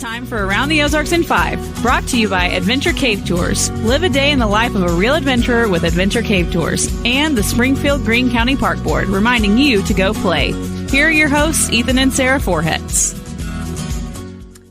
time for Around the Ozarks in 5, brought to you by Adventure Cave Tours. Live a day in the life of a real adventurer with Adventure Cave Tours. And the Springfield Greene County Park Board, reminding you to go play. Here are your hosts, Ethan and Sarah Forhetz.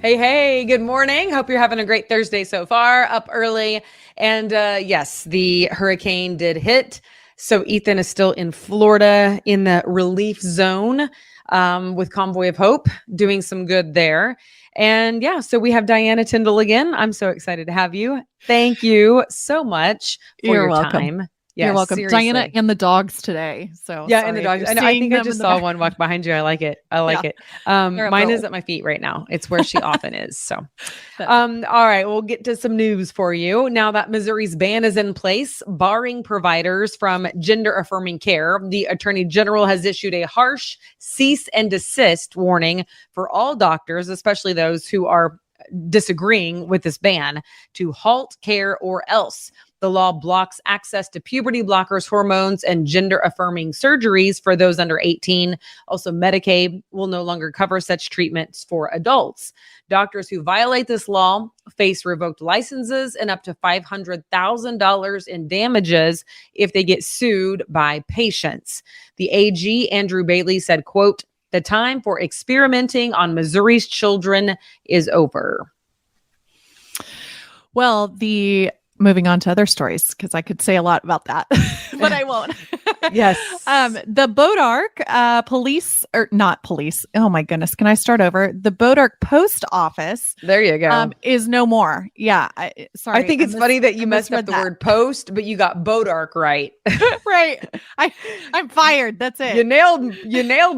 Hey, good morning. Hope you're having a great Thursday so far, up early. And yes, the hurricane did hit. So Ethan is still in Florida in the relief zone with Convoy of Hope, doing some good there. And yeah, so we have Diana Tyndall again. I'm so excited to have you. Thank you so much for your welcome. time. Yes, You're welcome. seriously. Diana and the dogs today. So yeah, and the dogs. I think I just saw one walk behind you. I like it. It. Mine is at my feet right now. It's where she often is. So, all right, we'll get to some news for you. Now that Missouri's ban is in place, barring providers from gender affirming care, the Attorney General has issued a harsh cease and desist warning for all doctors, especially those who are disagreeing with this ban, to halt care or else. The law blocks access to puberty blockers, hormones, and gender-affirming surgeries for those under 18. Also, Medicaid will no longer cover such treatments for adults. Doctors who violate this law face revoked licenses and up to $500,000 in damages if they get sued by patients. The AG, Andrew Bailey, said, quote, "The time for experimenting on Missouri's children is over." Well, moving on to other stories, because I could say a lot about that, but I won't. Yes. The Bodark police, or not police. Oh my goodness. Can I start over? The Bodark post office. There you go. Is no more. Yeah. Sorry. I think it's funny that you messed up the word post, but you got Bodark right. Right. I'm fired. That's it. You nailed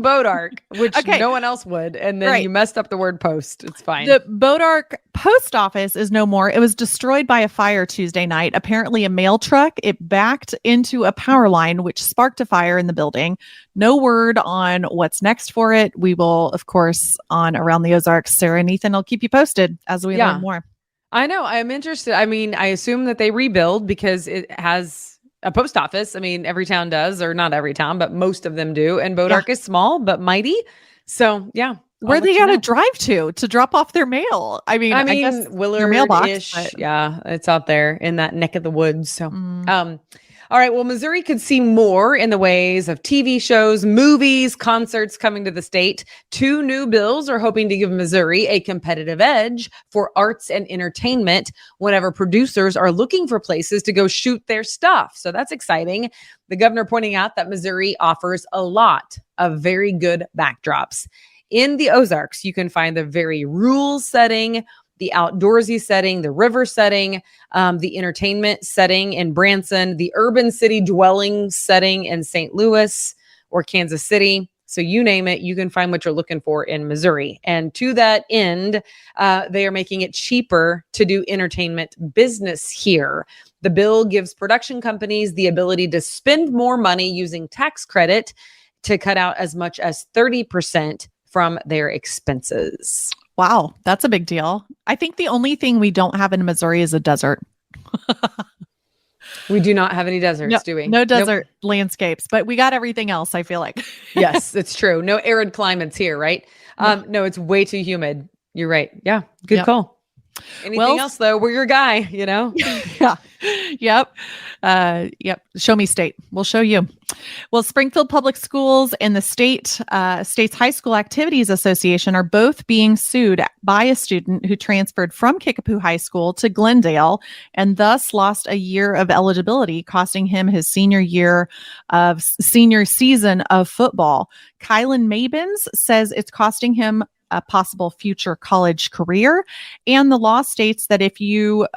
Bodark, which no one else would. And then you messed up the word post. It's fine. The Bodark post office is no more. It was destroyed by a fire Tuesday night. Apparently a mail truck, it backed into a power line, which sparked a fire in the building. No word on what's next for it. We will, of course, on Around the Ozarks, Sarah and Ethan will keep you posted as we learn more. I know. I'm interested. I mean, I assume that they rebuild because it has a post office. I mean, every town does, or not every town, but most of them do. And Bodark is small, but mighty. So yeah. Where they got to drive to drop off their mail. I mean, guess Willard mailbox. Yeah, it's out there in that neck of the woods. So, all right. Well, Missouri could see more in the ways of TV shows, movies, concerts coming to the state. 2 new bills are hoping to give Missouri a competitive edge for arts and entertainment whenever producers are looking for places to go shoot their stuff. So that's exciting. The governor pointing out that Missouri offers a lot of very good backdrops. In the Ozarks, you can find the very rural setting, the outdoorsy setting, the river setting, the entertainment setting in Branson, the urban city dwelling setting in St. Louis or Kansas City. So you name it, you can find what you're looking for in Missouri. And to that end, they are making it cheaper to do entertainment business here. The bill gives production companies the ability to spend more money using tax credit to cut out as much as 30% from their expenses. Wow, that's a big deal. I think the only thing we don't have in Missouri is a desert. We do not have any deserts, do we? No desert landscapes, but we got everything else, I feel like. Yes, it's true. No arid climates here, right? No, it's way too humid. You're right. Yeah, good call. Anything else though? We're your guy, you know? Yeah. Yep. Show me state. We'll show you. Well, Springfield Public Schools and the state's High School Activities Association are both being sued by a student who transferred from Kickapoo High School to Glendale and thus lost a year of eligibility, costing him his senior season of football. Kylan Mabins says it's costing him a possible future college career. And the law states that if you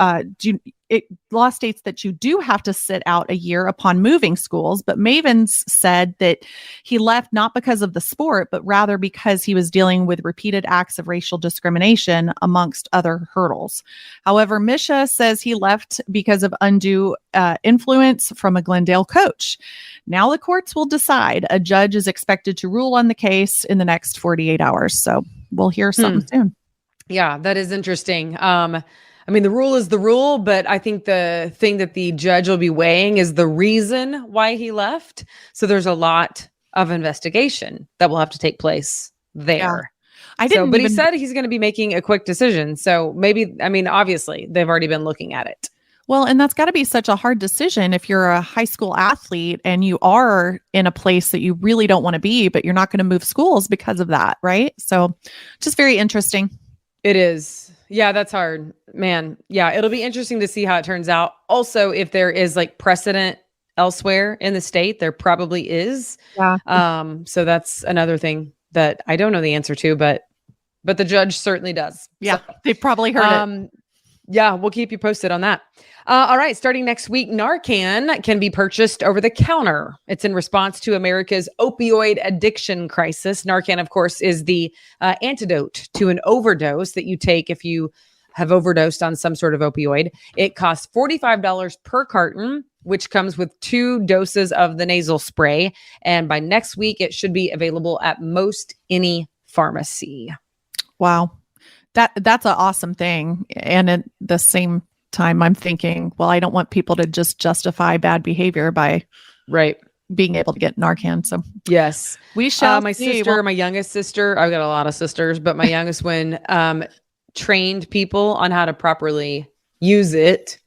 law states that you do have to sit out a year upon moving schools. But Mavens said that he left not because of the sport, but rather because he was dealing with repeated acts of racial discrimination amongst other hurdles. However, Misha says he left because of undue influence from a Glendale coach. Now the courts will decide. A judge is expected to rule on the case in the next 48 hours. So we'll hear something soon. Yeah, that is interesting. I mean, the rule is the rule, but I think the thing that the judge will be weighing is the reason why he left. So there's a lot of investigation that will have to take place there. But he said he's going to be making a quick decision. So maybe, I mean, obviously they've already been looking at it. Well, and that's got to be such a hard decision if you're a high school athlete and you are in a place that you really don't want to be, but you're not going to move schools because of that, right? So just very interesting. It is. Yeah, that's hard, man. Yeah, it'll be interesting to see how it turns out. Also, if there is like precedent elsewhere in the state, there probably is. Yeah. So that's another thing that I don't know the answer to, but the judge certainly does. Yeah, so, they've probably heard it. Yeah, we'll keep you posted on that. All right, starting next week, Narcan can be purchased over the counter. It's in response to America's opioid addiction crisis. Narcan, of course, is the antidote to an overdose that you take if you have overdosed on some sort of opioid. It costs $45 per carton, which comes with 2 doses of the nasal spray. And by next week, it should be available at most any pharmacy. Wow. That's an awesome thing. And at the same time, I'm thinking, well, I don't want people to just justify bad behavior by being able to get Narcan. So yes, we shall. My sister, my youngest sister, I've got a lot of sisters, but my youngest one trained people on how to properly use it.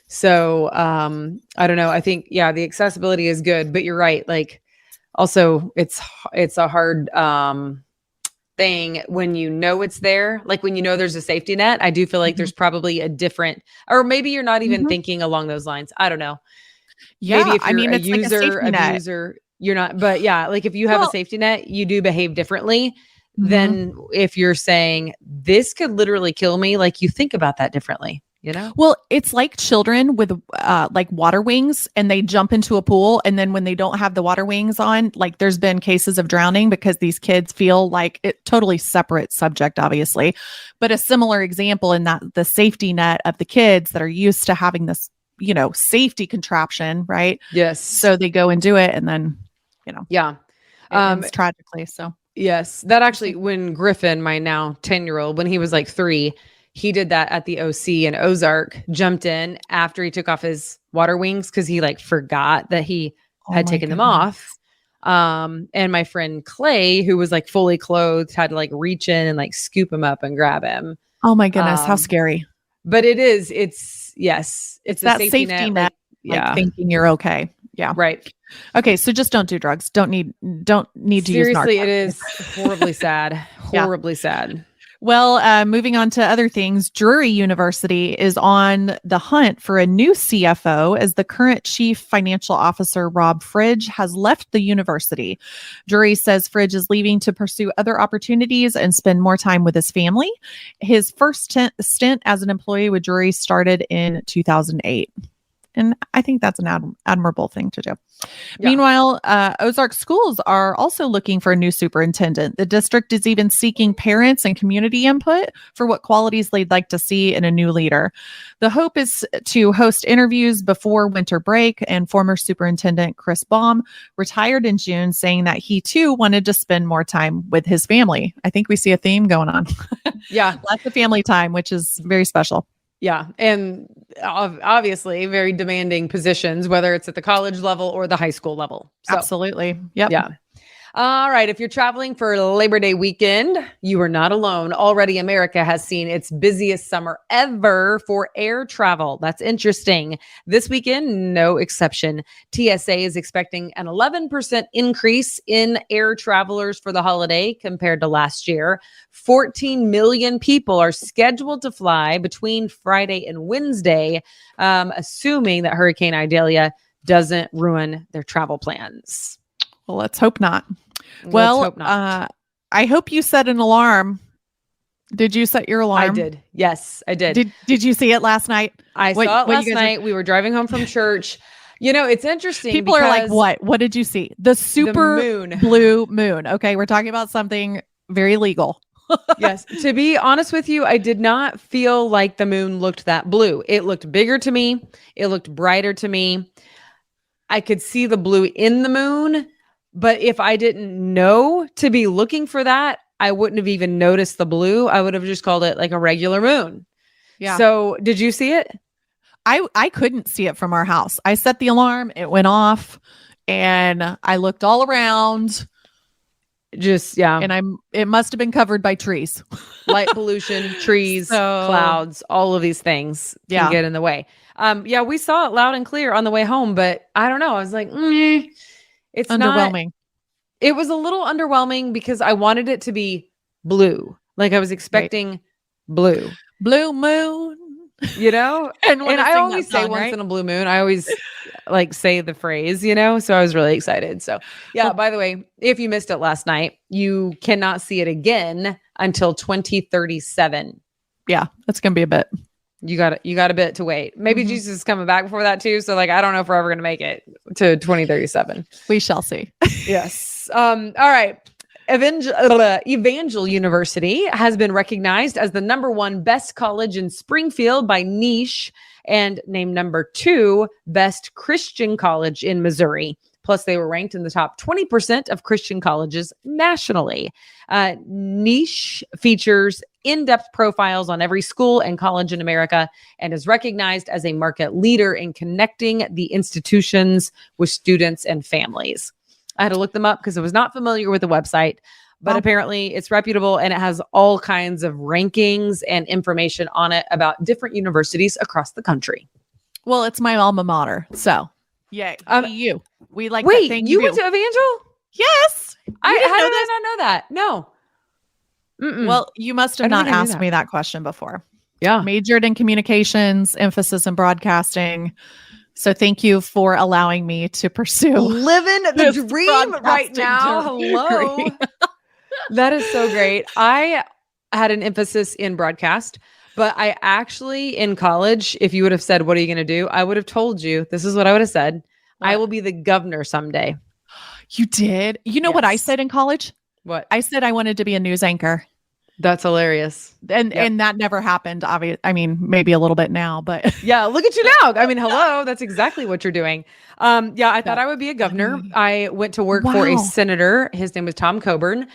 So I don't know. I think, the accessibility is good, but you're right. Like also it's a hard thing when you know it's there, like when you know there's a safety net. I do feel like there's probably a different, or maybe you're not even thinking along those lines. I don't know. Yeah, maybe if you're it's user, like a abuser, you're not. But yeah, like if you have a safety net, you do behave differently than if you're saying this could literally kill me. Like you think about that differently. You know? Well, it's like children with like water wings and they jump into a pool. And then when they don't have the water wings on, like there's been cases of drowning because these kids feel like it, totally separate subject, obviously, but a similar example in that the safety net of the kids that are used to having this, safety contraption, right? Yes. So they go and do it. And then, it ends tragically. So yes, that actually, when Griffin, my now 10-year-old, when he was like 3, he did that at the OC in Ozark, jumped in after he took off his water wings because he like forgot that he had taken them off. And my friend Clay, who was like fully clothed, had to like reach in and like scoop him up and grab him. Oh my goodness, how scary. But it's that safety net like thinking you're okay. Yeah. Right. Okay. So just don't do drugs. Don't need to use Narcan. Seriously, it is horribly sad. Horribly sad. Well, moving on to other things, Drury University is on the hunt for a new CFO as the current chief financial officer, Rob Fridge, has left the university. Drury says Fridge is leaving to pursue other opportunities and spend more time with his family. His first stint as an employee with Drury started in 2008. And I think that's an admirable thing to do. Yeah. Meanwhile, Ozark schools are also looking for a new superintendent. The district is even seeking parents and community input for what qualities they'd like to see in a new leader. The hope is to host interviews before winter break, and former superintendent Chris Baum retired in June, saying that he too wanted to spend more time with his family. I think we see a theme going on. Yeah. Lots of family time, which is very special. Yeah. And obviously very demanding positions, whether it's at the college level or the high school level. So, absolutely. Yep. Yeah. All right. If you're traveling for Labor Day weekend, you are not alone. Already, America has seen its busiest summer ever for air travel. That's interesting. This weekend, no exception. TSA is expecting an 11% increase in air travelers for the holiday compared to last year. 14 million people are scheduled to fly between Friday and Wednesday, assuming that Hurricane Idalia doesn't ruin their travel plans. Well, let's hope not. I hope you set an alarm. Did you set your alarm? I did. Yes, I did. Did you see it last night? I saw it last night. We were driving home from church. It's interesting. People are like, what? What did you see? The blue moon. Okay, we're talking about something very legal. Yes. To be honest with you, I did not feel like the moon looked that blue. It looked bigger to me. It looked brighter to me. I could see the blue in the moon. But if I didn't know to be looking for that, I wouldn't have even noticed the blue. I would have just called it like a regular moon. Yeah. So did you see it? I couldn't see it from our house. I set the alarm. It went off and I looked all around just, yeah. And it must have been covered by trees. Light pollution, trees, clouds, all of these things can get in the way. We saw it loud and clear on the way home, but I don't know. I was like, it's underwhelming. It was a little underwhelming because I wanted it to be blue. Like I was expecting blue moon, and I always say once in a blue moon, I always like say the phrase, so I was really excited. So by the way, if you missed it last night, you cannot see it again until 2037. Yeah, that's going to be a bit. You got a bit to wait. Maybe Jesus is coming back before that too. So like, I don't know if we're ever going to make it to 2037. We shall see. Yes. All right. Evangel University has been recognized as the #1 best college in Springfield by Niche and named #2 best Christian college in Missouri. Plus, they were ranked in the top 20% of Christian colleges nationally. Niche features in-depth profiles on every school and college in America and is recognized as a market leader in connecting the institutions with students and families. I had to look them up because I was not familiar with the website, but apparently it's reputable and it has all kinds of rankings and information on it about different universities across the country. Well, it's my alma mater, so yay. You. We like wait, that thing you went to Evangel? Yes. How did I not know that? No. Mm-mm. Well, you must have not asked me that question before. Yeah. Majored in communications, emphasis in broadcasting. So thank you for allowing me to pursue living the dream right now. Hello. That is so great. I had an emphasis in broadcast, but I actually in college, if you would have said, what are you going to do? I would have told you, this is what I would have said. What? I will be the governor someday. You did? You know what I said in college? What? I said I wanted to be a news anchor. That's hilarious. And that never happened. I mean, maybe a little bit now, but yeah, look at you now. I mean, hello, that's exactly what you're doing. I thought I would be a governor. I went to work for a senator. His name was Tom Coburn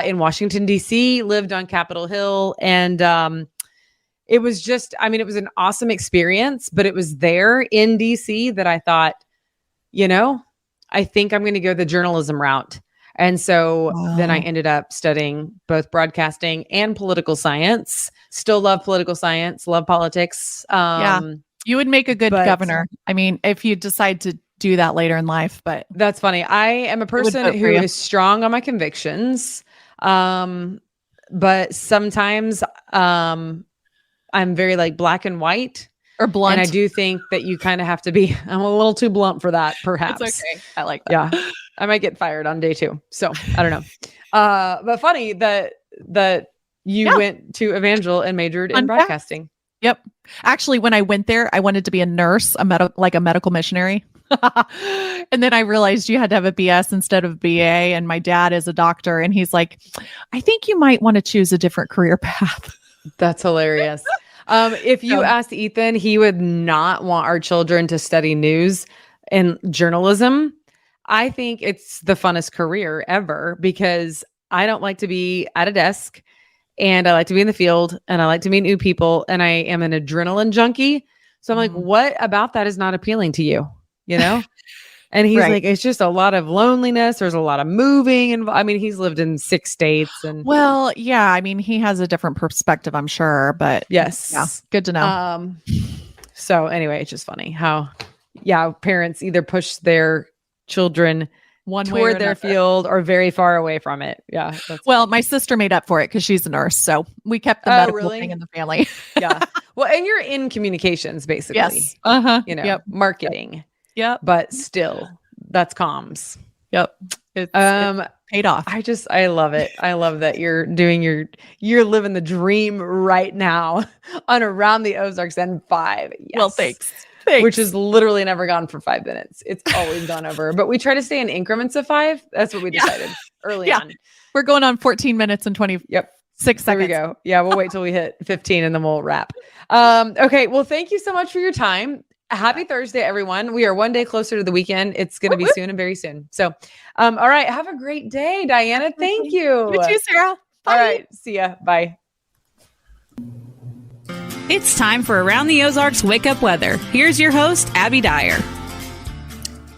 in Washington, D.C., lived on Capitol Hill. And it was just, it was an awesome experience, but it was there in D.C. that I thought, I think I'm going to go the journalism route. And so then I ended up studying both broadcasting and political science. Still love political science, love politics. You would make a good governor. I mean, if you decide to do that later in life, but that's funny. I am a person who is strong on my convictions. But sometimes I'm very like black and white. Or blunt. And I do think that you kind of have to be, I'm a little too blunt for that, perhaps. It's okay. I like that. Yeah. I might get fired on day 2. So I don't know. But funny that you went to Evangel and majored in broadcasting. Yep. Actually, when I went there, I wanted to be a nurse, a medical missionary. And then I realized you had to have a BS instead of BA. And my dad is a doctor. And he's like, I think you might want to choose a different career path. That's hilarious. If you asked Ethan, he would not want our children to study news and journalism. I think it's the funnest career ever because I don't like to be at a desk and I like to be in the field and I like to meet new people and I am an adrenaline junkie. So I'm like, what about that is not appealing to you? And he's like, it's just a lot of loneliness. There's a lot of moving. And he's lived in 6 states. And he has a different perspective, I'm sure. But yes, good to know. So anyway, it's just funny how, parents either push their children toward their field or very far away from it. Yeah. Well, my sister made up for it because she's a nurse. So we kept the medical thing in the family. Yeah. Well, and you're in communications, basically. Yes. Marketing. Yep. But still, that's comms. Yep. It's paid off. I love it. I love that you're living the dream right now on Around the Ozarks N5. Yes. Well, thanks. Which has literally never gone for 5 minutes. It's always gone over, but we try to stay in increments of 5. That's what we decided early on. We're going on 14 minutes and 26 seconds. There we go. Yeah. We'll wait till we hit 15 and then we'll wrap. Okay. Well, thank you so much for your time. Happy Thursday, everyone. We are one day closer to the weekend. It's going to be soon and very soon. So, all right. Have a great day, Diana. Thank you. You too, Sarah. Bye. All right. See ya. Bye. It's time for Around the Ozarks Wake Up Weather. Here's your host, Abby Dyer.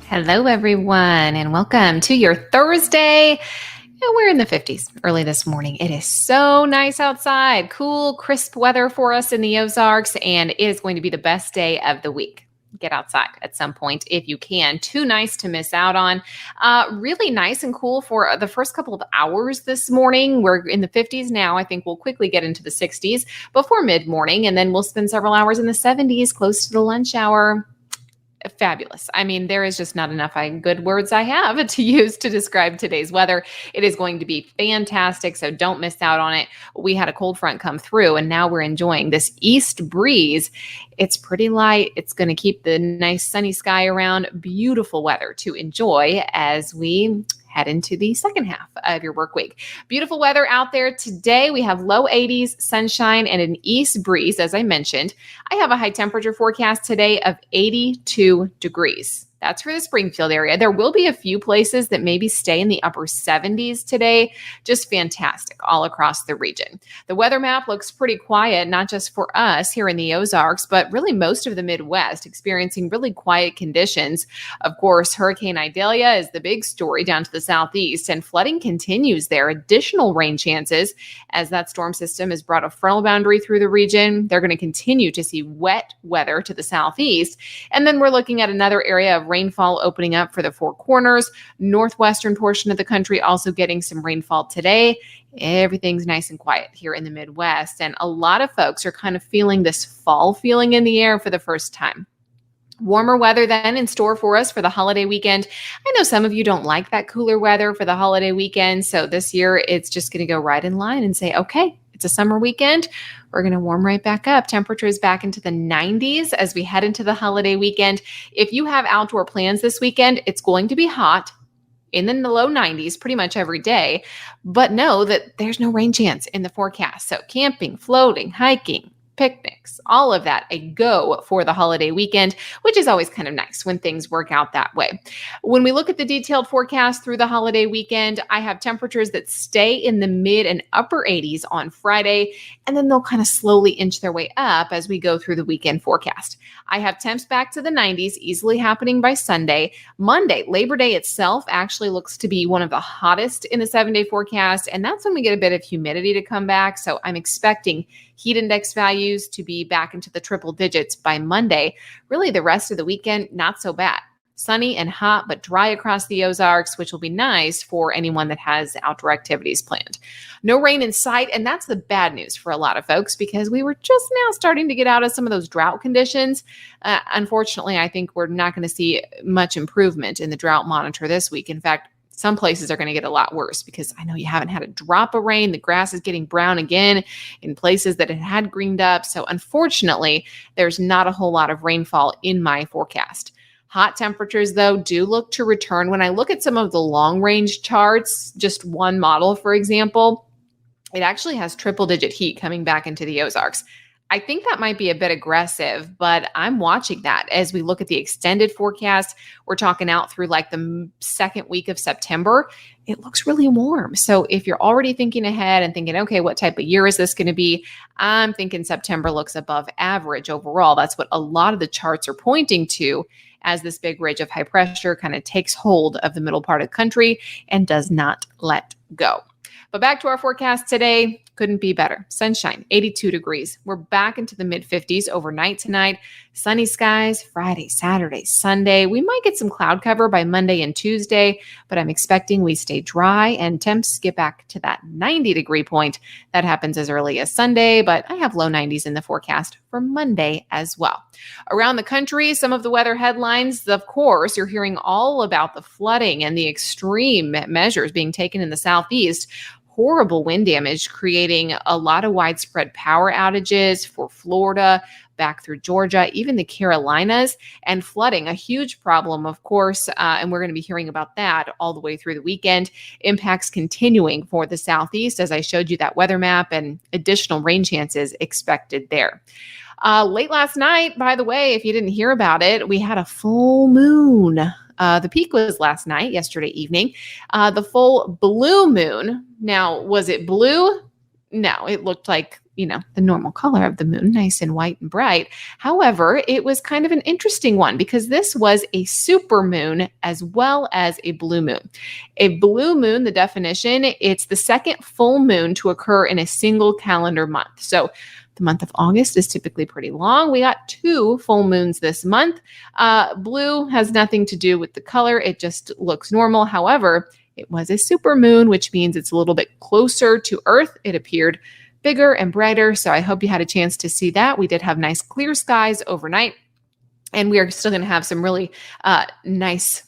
Hello, everyone, and welcome to your Thursday. And we're in the 50s early this morning. It is so nice outside. Cool, crisp weather for us in the Ozarks, and it is going to be the best day of the week. Get outside at some point if you can. Too nice to miss out on. Really nice and cool for the first couple of hours this morning. We're in the 50s now. I think we'll quickly get into the 60s before mid-morning, and then we'll spend several hours in the 70s close to the lunch hour. Fabulous. I mean, there is just not enough good words I have to use to describe today's weather. It is going to be fantastic, so don't miss out on it. We had a cold front come through, and now we're enjoying this east breeze. It's pretty light. It's going to keep the nice sunny sky around. Beautiful weather to enjoy as we head into the second half of your work week. Beautiful weather out there today. We have low 80s, sunshine, and an east breeze, as I mentioned. I have a high temperature forecast today of 82 degrees. That's for the Springfield area. There will be a few places that maybe stay in the upper 70s today. Just fantastic all across the region. The weather map looks pretty quiet, not just for us here in the Ozarks, but really most of the Midwest experiencing really quiet conditions. Of course, Hurricane Idalia is the big story down to the southeast, and flooding continues there. Additional rain chances as that storm system has brought a frontal boundary through the region. They're going to continue to see wet weather to the southeast. And then we're looking at another area of rainfall opening up for the Four Corners, northwestern portion of the country also getting some rainfall today. Everything's nice and quiet here in the Midwest, and a lot of folks are kind of feeling this fall feeling in the air for the first time. Warmer weather then in store for us for the holiday weekend. I know some of you don't like that cooler weather for the holiday weekend, so this year it's just going to go right in line and say, okay, it's a summer weekend. We're going to warm right back up. Temperatures back into the 90s as we head into the holiday weekend. If you have outdoor plans this weekend, it's going to be hot in the low 90s pretty much every day, but know that there's no rain chance in the forecast. So camping, floating, hiking, picnics, all of that, a go for the holiday weekend, which is always kind of nice when things work out that way. When we look at the detailed forecast through the holiday weekend, I have temperatures that stay in the mid and upper 80s on Friday, and then they'll kind of slowly inch their way up as we go through the weekend forecast. I have temps back to the 90s, easily happening by Sunday. Monday, Labor Day itself actually looks to be one of the hottest in the 7-day forecast, and that's when we get a bit of humidity to come back. So I'm expecting heat index values to be back into the triple digits by Monday. Really, the rest of the weekend, not so bad. Sunny and hot, but dry across the Ozarks, which will be nice for anyone that has outdoor activities planned. No rain in sight, and that's the bad news for a lot of folks because we were just now starting to get out of some of those drought conditions. Unfortunately, I think we're not going to see much improvement in the drought monitor this week. In fact, some places are going to get a lot worse because I know you haven't had a drop of rain. The grass is getting brown again in places that it had greened up. So unfortunately, there's not a whole lot of rainfall in my forecast. Hot temperatures, though, do look to return. When I look at some of the long-range charts, just one model, for example, it actually has triple-digit heat coming back into the Ozarks. I think that might be a bit aggressive, but I'm watching that as we look at the extended forecast. We're talking out through like the second week of September. It looks really warm. So if you're already thinking ahead and thinking, okay, what type of year is this going to be? I'm thinking September looks above average overall. That's what a lot of the charts are pointing to as this big ridge of high pressure kind of takes hold of the middle part of the country and does not let go. But back to our forecast today, couldn't be better. Sunshine, 82 degrees. We're back into the mid-50s overnight tonight. Sunny skies, Friday, Saturday, Sunday. We might get some cloud cover by Monday and Tuesday, but I'm expecting we stay dry and temps get back to that 90-degree point. That happens as early as Sunday, but I have low 90s in the forecast for Monday as well. Around the country, some of the weather headlines, of course, you're hearing all about the flooding and the extreme measures being taken in the southeast. Horrible wind damage, creating a lot of widespread power outages for Florida, back through Georgia, even the Carolinas, and flooding, a huge problem, of course, and we're going to be hearing about that all the way through the weekend. Impacts continuing for the southeast, as I showed you that weather map, and additional rain chances expected there. Late last night, by the way, if you didn't hear about it, we had a full moon. The peak was last night, yesterday evening. The full blue moon. Now, was it blue? No, it looked like the normal color of the moon, nice and white and bright. However, it was kind of an interesting one because this was a super moon as well as a blue moon. A blue moon, the definition, it's the second full moon to occur in a single calendar month. So the month of August is typically pretty long. We got 2 full moons this month. Blue has nothing to do with the color. It just looks normal. However, it was a super moon, which means it's a little bit closer to Earth. It appeared bigger and brighter. So I hope you had a chance to see that. We did have nice clear skies overnight, and we are still going to have some really nice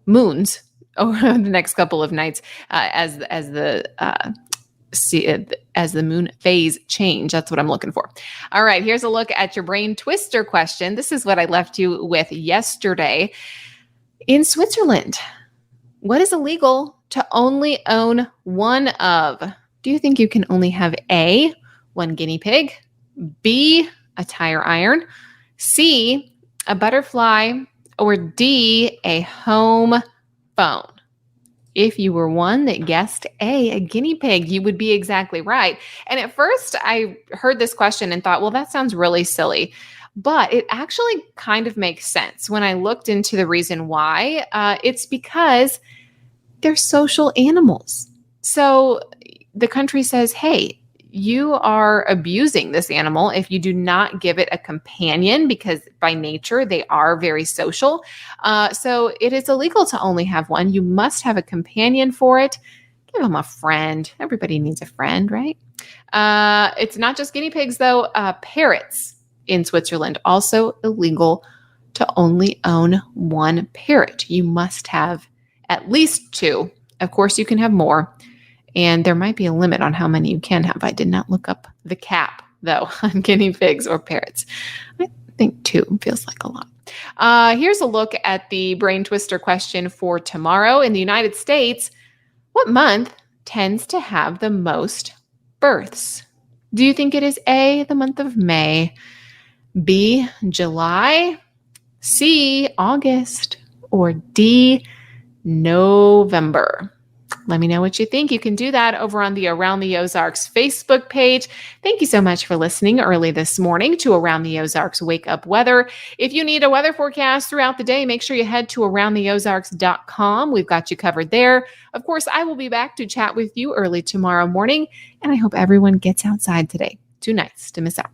moons over the next couple of nights as the moon phase change. That's what I'm looking for. All right, here's a look at your brain twister question. This is what I left you with yesterday. In Switzerland, what is illegal to only own one of? Do you think you can only have A, 1 guinea pig, B, a tire iron, C, a butterfly, or D, a home phone? If you were one that guessed a guinea pig, you would be exactly right. And at first I heard this question and thought, well, that sounds really silly. But it actually kind of makes sense when I looked into the reason why. It's because they're social animals. So the country says, hey, you are abusing this animal if you do not give it a companion, because by nature they are very social. So it is illegal to only have one. You must have a companion for it. Give them a friend. Everybody needs a friend, right? It's not just guinea pigs, though. Parrots in Switzerland, also illegal to only own 1 parrot. You must have at least 2. Of course, you can have more. And there might be a limit on how many you can have. I did not look up the cap, though, on guinea pigs or parrots. I think 2 feels like a lot. Here's a look at the brain twister question for tomorrow. In the United States, what month tends to have the most births? Do you think it is A, the month of May, B, July, C, August, or D, November? Let me know what you think. You can do that over on the Around the Ozarks Facebook page. Thank you so much for listening early this morning to Around the Ozarks Wake Up Weather. If you need a weather forecast throughout the day, make sure you head to aroundtheozarks.com. We've got you covered there. Of course, I will be back to chat with you early tomorrow morning, and I hope everyone gets outside today. Too nice to miss out.